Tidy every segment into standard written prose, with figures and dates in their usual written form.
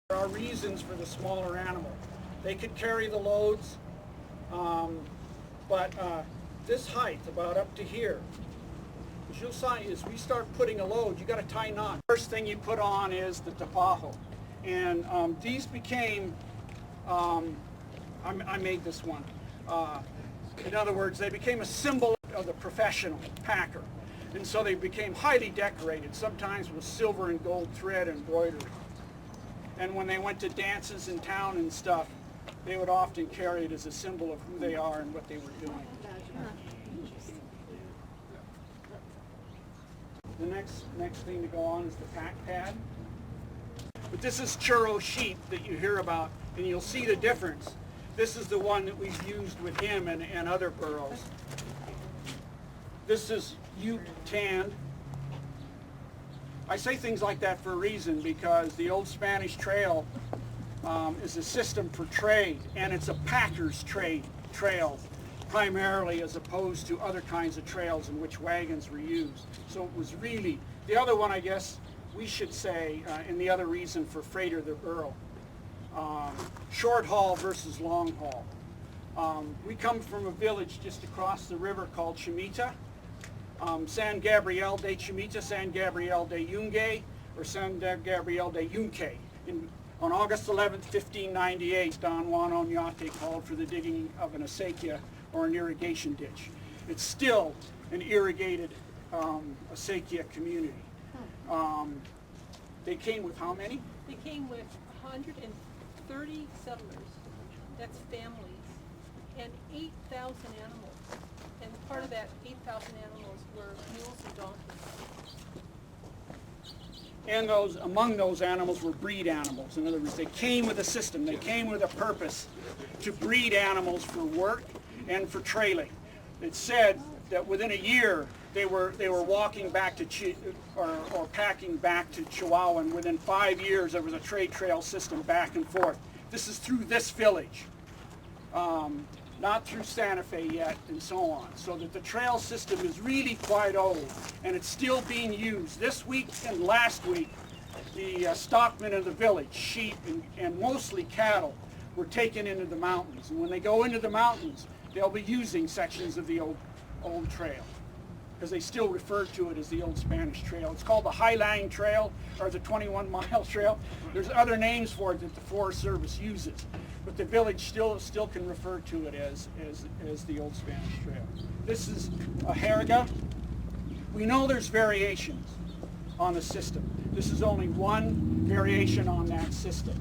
There are reasons for the smaller animal. They could carry the loads, but this height, about up to here, as you'll see, as we start putting a load, you got to tie knots. First thing you put on is the tapajo, and these became, I made this one. In other words, they became a symbol of the professional packer, and so they became highly decorated, sometimes with silver and gold thread embroidery. And when they went to dances in town and stuff, they would often carry it as a symbol of who they are and what they were doing. The next thing to go on is the pack pad. But this is churro sheep that you hear about, and you'll see the difference. This is the one that we've used with him and other burros. This is Ute tanned. I say things like that for a reason, because the old Spanish trail is a system for trade, and it's a packer's trail primarily, as opposed to other kinds of trails in which wagons were used. So it was really, the other one I guess we should say, and the other reason for freighter the burro, short haul versus long haul. We come from a village just across the river called Chimita. San Gabriel de Chimita, San Gabriel de Yungay, or San Gabriel de Yunque. On August 11th, 1598, Don Juan Oñate called for the digging of an acequia, or an irrigation ditch. It's still an irrigated acequia community. They came with how many? They came with 130 settlers, that's families, and 8,000 animals. And part of that 8,000 animals were mules and donkeys. And among those animals were breed animals. In other words, they came with a system. They came with a purpose to breed animals for work and for trailing. It's said that within a year they were walking back to or packing back to Chihuahua, and within 5 years there was a trade trail system back and forth. This is through this village. Not through Santa Fe yet, and so on. So that the trail system is really quite old, and it's still being used. This week and last week, the stockmen of the village, sheep and mostly cattle, were taken into the mountains. And when they go into the mountains, they'll be using sections of the old trail, because they still refer to it as the old Spanish trail. It's called the Highline Trail, or the 21-mile trail. There's other names for it that the Forest Service uses, but the village still can refer to it as the old Spanish trail. This is a Jerga. We know there's variations on the system. This is only one variation on that system.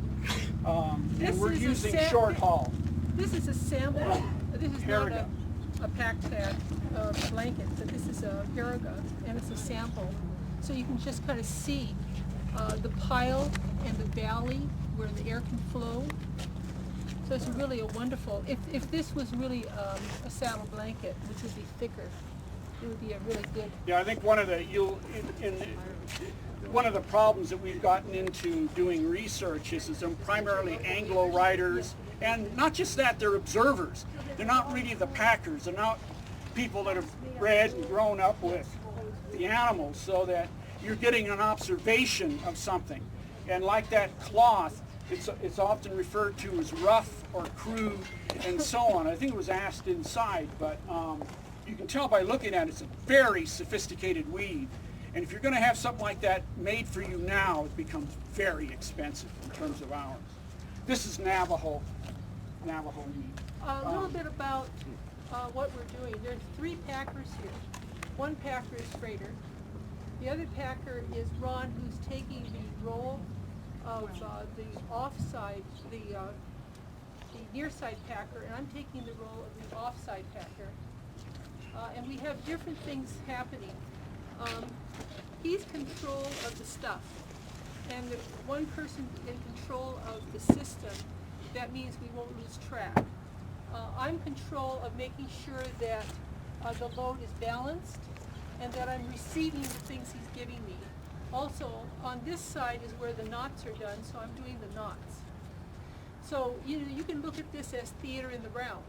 And we're using short haul. This is a sample. This is not a pack pad blanket, but this is a Jerga, and it's a sample. So you can just kind of see the pile and the valley where the air can flow. So it's really a wonderful, if this was really a saddle blanket, which would be thicker, it would be a really good. Yeah, I think one of the problems that we've gotten into doing research is primarily Anglo riders, and not just that, they're observers. They're not really the packers. They're not people that have bred and grown up with the animals, so that you're getting an observation of something. And like that cloth, it's often referred to as rough or crude and so on. I think it was asked inside, but you can tell by looking at it, it's a very sophisticated weave. And if you're going to have something like that made for you now, it becomes very expensive in terms of hours. This is Navajo weave. A little bit about what we're doing. There's 3 packers here. One packer is freighter. The other packer is Ron, who's taking the role of the offside, the near side packer, and I'm taking the role of the offside packer. And we have different things happening. He's control of the stuff, and if one person in control of the system, that means we won't lose track. I'm control of making sure that the load is balanced and that I'm receiving the things he's giving me. Also, on this side is where the knots are done, so I'm doing the knots. So you can look at this as theater in the round.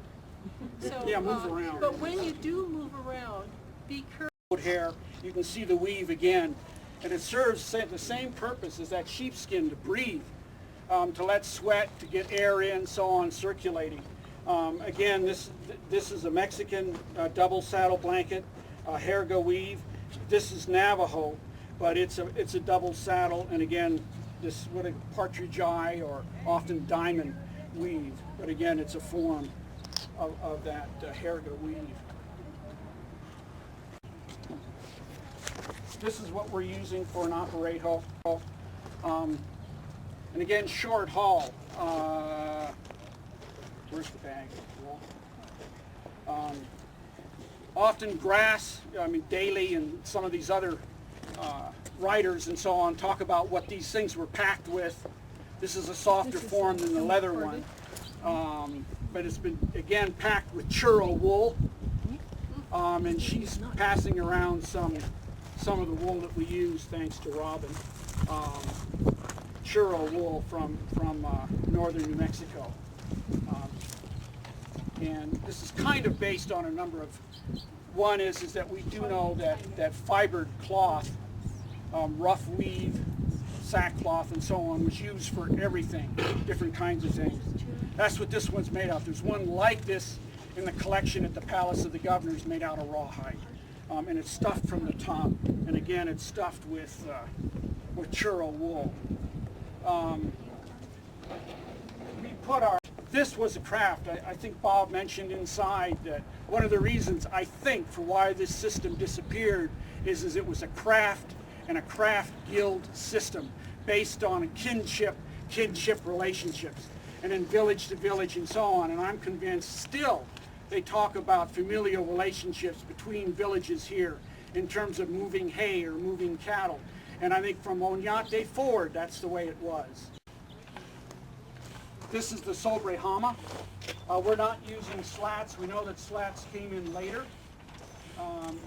So, yeah, move around. But when you do move around, be careful. Here, you can see the weave again, and it serves the same purpose as that sheepskin to breathe. to let sweat, to get air in, so on, circulating. Again, this is a Mexican double saddle blanket, Jerga weave. This is Navajo, but it's a double saddle, and again, this what a partridge eye or often diamond weave. But again, it's a form of that Jerga weave. This is what we're using for an Aparejo. And again, short haul. Where's the bag? Often grass, Daly and some of these other writers and so on talk about what these things were packed with. This is a softer form than the leather one. But it's been, again, packed with churro wool. And she's passing around some of the wool that we use, thanks to Robin. Churro wool from northern New Mexico. And this is kind of based on a number of, one is that we do know that fibered cloth, rough weave, sackcloth and so on, was used for everything, different kinds of things. That's what this one's made of. There's one like this in the collection at the Palace of the Governors made out of rawhide. And it's stuffed from the top. And again, it's stuffed with churro wool. We put this was a craft. I think Bob mentioned inside that one of the reasons, I think, for why this system disappeared is it was a craft and a craft guild system based on kinship relationships, and in village to village and so on. And I'm convinced still they talk about familial relationships between villages here in terms of moving hay or moving cattle. And I think from Oñate forward, that's the way it was. This is the Sobrehama. We're not using slats. We know that slats came in later,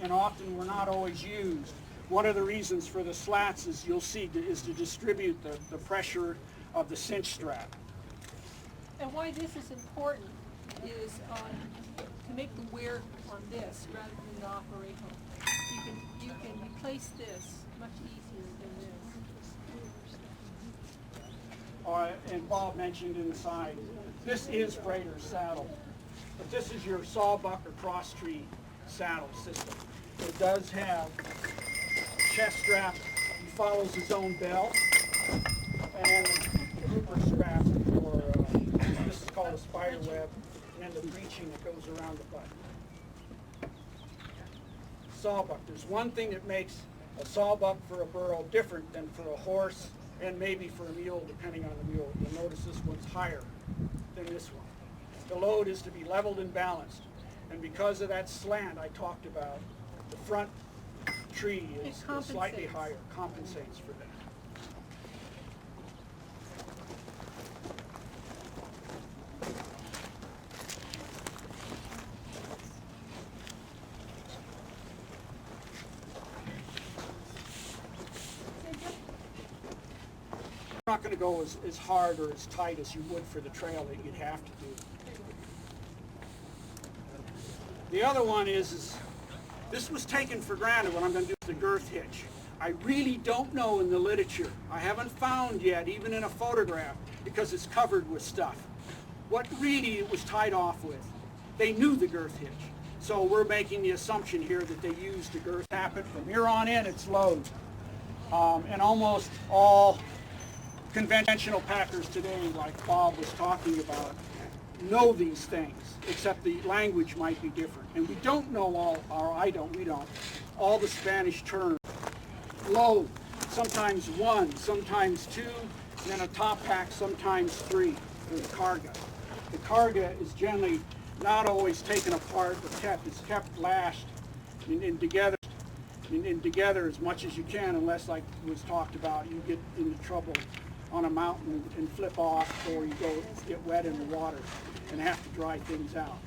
and often were not always used. One of the reasons for the slats, is you'll see, is to distribute the pressure of the cinch strap. And why this is important is to make the wear on this rather than the Aparejo. You can replace this much easier than this. And Bob mentioned inside, this is Freighter's saddle, but this is your sawbuck or cross tree saddle system. It does have chest strap. He follows his own bell, and the hooper strap, or this is called a spider web, and the breeching that goes around the butt. Sawbuck. There's one thing that makes a sawbuck for a burro different than for a horse and maybe for a mule, depending on the mule. You'll notice this one's higher than this one. The load is to be leveled and balanced. And because of that slant I talked about, the front tree is slightly higher, compensates for that. You're not going to go as hard or as tight as you would for the trail that you'd have to do. The other one is this was taken for granted. What I'm going to do is the girth hitch. I really don't know in the literature. I haven't found yet, even in a photograph, because it's covered with stuff, what really it was tied off with. They knew the girth hitch. So we're making the assumption here that they used the girth tappet. From here on in, it's load. And almost all conventional packers today, like Bob was talking about, know these things, except the language might be different. And we don't know we don't, all the Spanish terms. Load, sometimes one, sometimes two, and then a top pack, sometimes three, for the carga. The carga is generally not always taken apart, but it's kept lashed and together as much as you can, unless, like was talked about, you get into trouble on a mountain and flip off, or you get wet in the water and have to dry things out.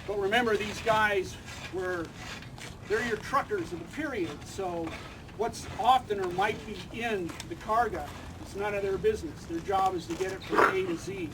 But remember, these guys they're your truckers of the period, so what's often or might be in the carga, it's none of their business. Their job is to get it from A to Z.